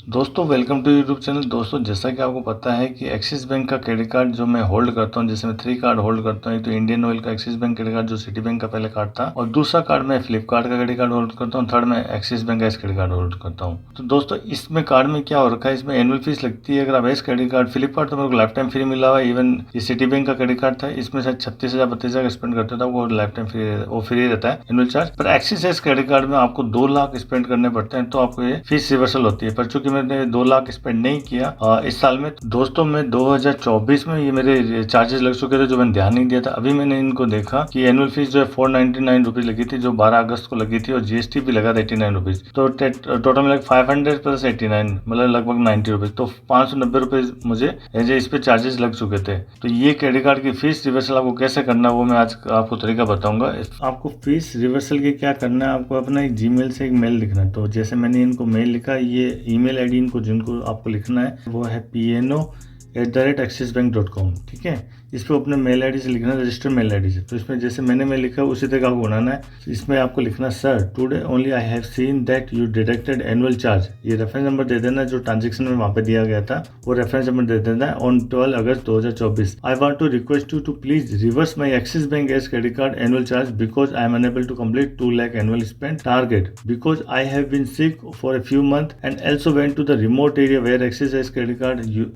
दोस्तों welcome to YouTube channel. दोस्तों जैसा कि आपको पता है कि एक्सिस बैंक का क्रेडिट कार्ड जो मैं होल्ड करता हूं, जैसे मैं 3 कार्ड होल्ड करता हूं। एक तो इंडियन ऑयल का एक्सिस बैंक क्रेडिट कार्ड जो सिटी बैंक का पहले कार्ड था, और दूसरा कार्ड मैं फ्लिपकार्ट का क्रेडिट कार्ड होल्ड करता हूं। थर्ड मैं एक्सिस बैंक का क्रेडिट कार्ड होल्ड करता हूं। तो दोस्तों इसमें कार्ड में क्या हो रखा है, इसमें एनुअल फीस लगती है। अगर आप एस क्रेडिट कार्ड, फ्लिपकार्ट तो मेरे को लाइफ टाइम फ्री मिला हुआ है। इवन ये सिटी बैंक का क्रेडिट कार्ड था, इसमें शायद 36,000 32,000 स्पेंड करता था, वो लाइफ टाइम फ्री, वो फ्री रहता है एनुअल चार्ज। पर एक्सिस एस क्रेडिट कार्ड में आपको 2 लाख स्पेंड करने पड़ते हैं, तो आपको ये फीस रिवर्सल होती है। पर चूंकि मैंने 2 लाख स्पेंड नहीं किया इस साल में, दोस्तों मैं 2024 में ये मेरे चार्जेस लग चुके थे, जो मैंने ध्यान नहीं दिया था। अभी मैंने इनको देखा कि एनुअल फीस जो है 499 रुपीज लगी थी, जो 12 अगस्त को लगी थी, और जीएसटी भी लगा था 89 रुपीज। तो टोटल में 500 प्लस 89 मतलब लगभग 90 रुपीज, तो 590 रुपीज मुझे एज इस पे चार्जेस लग चुके थे। तो ये क्रेडिट कार्ड की फीस रिवर्सल आपको कैसे करना है, वो मैं आज आपको तरीका बताऊंगा। आपको फीस रिवर्सल के क्या करना है, आपको अपना एक जीमेल से एक मेल लिखना है। तो जैसे मैंने इनको मेल लिखा, ये ईमेल आईडी इनको जिनको आपको लिखना है वो है pno@axisbank.com। ठीक है, इस पर अपने मेल आईडी से लिखना है, रजिस्टर्ड मेल आईडी से। तो इसमें जैसे मैंने मेल लिखा उसी तरह आपको बनाना है। इसमें आपको लिखना, sir today only I have seen that you deducted annual charge. ये रेफरेंस नंबर दे देना जो ट्रांजेक्शन में वहाँ पे दिया गया था, वो रेफरेंस नंबर दे देना है। ऑन 12 अगस्त 2024 I want to request you to please reverse my Axis bank's credit card annual charge because I am unable to complete 2 lakh annual spend target because I have been sick for a few month and also went to the remote area where Axis's credit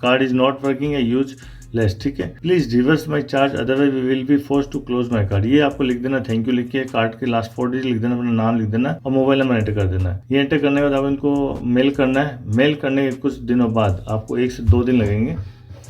card is not working a useless. ठीक है, please reverse my charge otherwise we will be force to close my card. ये आपको लिख देना, thank you लिख के card के last 4 digit लिख देना, अपना नाम लिख देना और मोबाइल नंबर एंटर कर देना है। ये एंटर करने के बाद आप इनको मेल करना है। मेल करने के कुछ दिनों बाद आपको 1 से 2 दिन लगेंगे।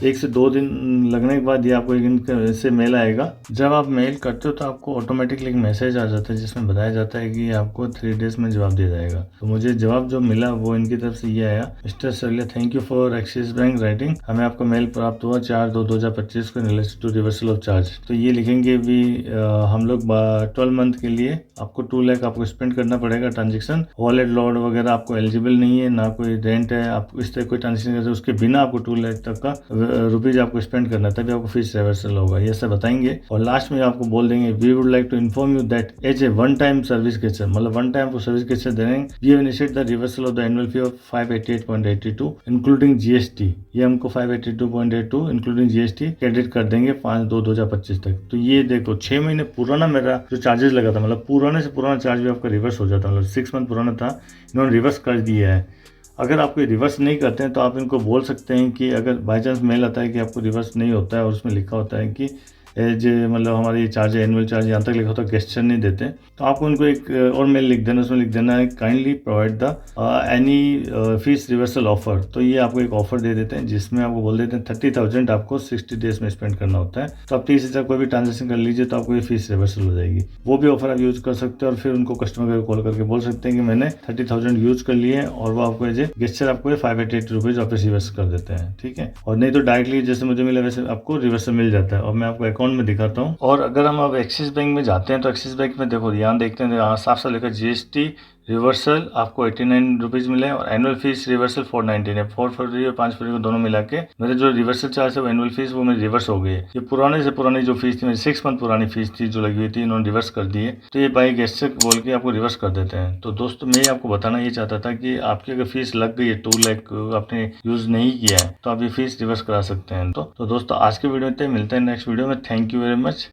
1 से 2 दिन लगने के बाद ये आपको एक से मेल आएगा। जब आप मेल करते हो तो आपको ऑटोमेटिकली एक मैसेज आ जाता है जिसमें बताया जाता है कि आपको 3 डेज में जवाब दिया जाएगा। तो मुझे जवाब जो मिला वो इनकी तरफ से ये आया, mister Saraliya thank you for Axis bank writing, हमें आपका मेल प्राप्त हुआ 4/2/2025 को related to reversal of charge. तो ये लिखेंगे भी हम लोग 12 मंथ के लिए आपको 2 लाख आपको स्पेंड करना पड़ेगा ट्रांजेक्शन। वॉलेट लोड वगैरह आपको एलिजिबल नहीं है, ना कोई रेंट है, आप इस तरह कोई ट्रांजेक्शन करते उसके बिना आपको 2 लाख तक का रुपीज आपको स्पेंड करना है, तभी आपको फीस रिवर्सल होगा। ये सब बताएंगे और लास्ट में आपको बोल देंगे we would like to inform you that as a one time service gesture, मतलब वन टाइम आपको सर्विस गेचर देंगे, we have initiated the reversal of the annual fee of 588.82 including GST. ये हमको 582.82 इंक्लूडिंग जीएसटी क्रेडिट कर देंगे 5/2/2025 तक। तो ये देखो 6 महीने पुराना मेरा जो चार्जेस लगा था, मतलब पुराने से पुराना चार्ज भी आपका रिवर्स हो जाता है। मतलब 6 मंथ पुराना था, इन्होंने रिवर्स कर दिया है। अगर आपको रिवर्स नहीं करते हैं तो आप इनको बोल सकते हैं कि अगर बाई चांस मेल आता है कि आपको रिवर्स नहीं होता है और उसमें लिखा होता है कि एज मतलब हमारी चार्ज एनुअल चार्ज यहाँ तक लिखा होता है, गेस्चर नहीं देते, तो आपको उनको एक और मेल लिख देना, उसमें लिख देना है kindly provide the any fees reversal offer. तो ये आपको एक ऑफर दे देते हैं जिसमें आपको बोल देते हैं 30,000 आपको 60 डेज में स्पेंड करना होता है। तो आप 30,000 कोई भी ट्रांजेक्शन कर लीजिए तो आपको ये फीस रिवर्सल हो जाएगी। वो भी ऑफर आप यूज कर सकते हैं और फिर उनको कस्टमर को कॉल करके बोल सकते हैं कि मैंने 30,000 यूज कर लिए और वो आपको एज ए गेस्चर आपको 588 रुपीज वापस रिवर्स कर देते हैं। ठीक है, और नहीं तो डायरेक्टली जैसे मुझे मिला वैसे आपको रिवर्सल मिल जाता है। और मैं आपको अकाउंट में दिखाता हूँ। और अगर हम अब एक्सिस बैंक में जाते हैं तो एक्सिस बैंक में देखो यहाँ देखते हैं, यहाँ साफ साफ लिखा जीएसटी रिवर्सल आपको 89 रुपीज मिले और एनुअल फीस रिवर्सल 419 है। 4 फरवरी और 5 फरवरी को दोनों मिला के मेरे जो रिवर्सल चार्ज है वो एनुअल फीस वो मेरी रिवर्स हो गई है। ये पुराने से पुरानी जो फीस थी, मेरी 6 मंथ पुरानी फीस थी जो लगी हुई थी, इन्होंने रिवर्स कर दी है। तो ये बाई गेस्टर बोल के आपको रिवर्स कर देते हैं। तो दोस्तों मैं आपको बताना ये चाहता था कि आपकी अगर फीस लग गई है 2 लाख आपने यूज नहीं किया है तो आप ये फीस रिवर्स करा सकते हैं। तो दोस्तों आज के वीडियो में मिलते हैं नेक्स्ट वीडियो में। Thank you very much.